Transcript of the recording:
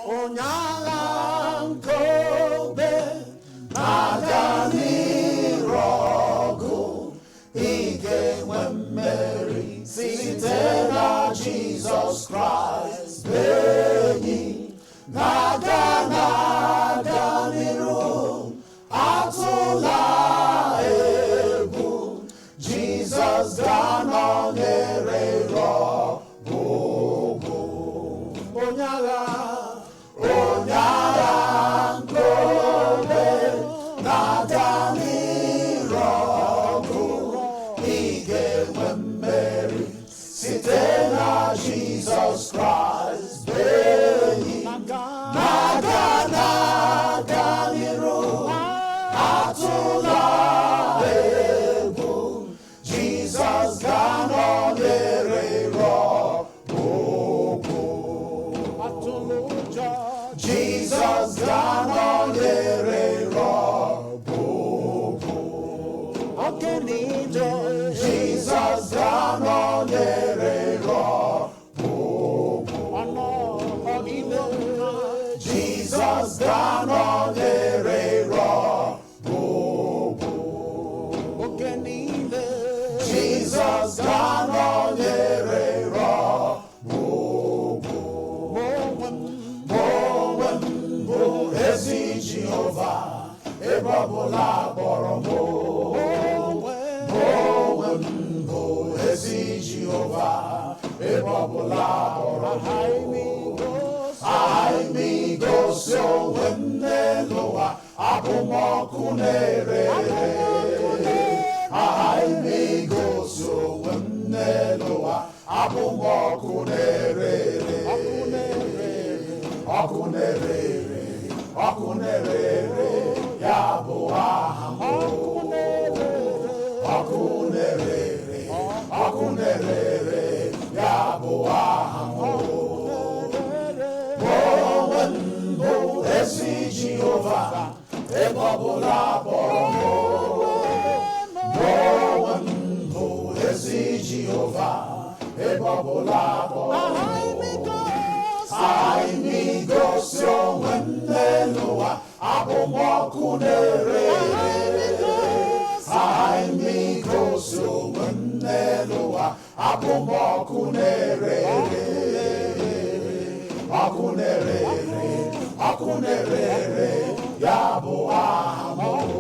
Onyala nkobe na-aga n'iru ọgụ, ike nwe mmeri site na Jizọs Kraịst bụ enyi. Na-aga n'iru, atụla egwu, Jizọs ga-anọnyere ọgụ. Onyala nkobe na-aga n'iru ọgụ, ike nwe mmeri site na Jizọs Kraịst bụ enyi. Na-aga n'iru, atụla egwu, Jizọs ga-anọnyere Jizọs ga-anọnyere oge niile. Jizọs ga-anọnyere Jizọs ga-anọnyere oge niile. Jizọs ga-anọnyere ezi Jehova, ebe ọbụla kpọrọ m. Onwe m bụ ezi Jehova, ebe ọbụla kpọrọ m. Aha m igosi onwe m n'elu ụwa, abụ m ọkụ na-ere ere. Aha m igosi onwe m n'elu ụwa, abụ m ọkụ na-ere ere. Ọkụ na-ere ere, ọkụ na-ere ere, ya bụ aha m. Ọkụ na-ere ere, ọkụ na-ere ere, ya bụ aha m. Onwe m bụ ezi Jehova, ebe ọbụla kpọrọ m. Onwe m bụ ezi Jehova, ebe ọbụla kpọrọ m. Aha m igosi onwe m n'elu ụwa, abụ m ọkụ na-ere ere. Aha m igosi onwe m n'elu ụwa, abụ m ọkụ na-ere ere. Ọkụ na-ere ere, ọkụ na-ere ere, ya bụ aha m.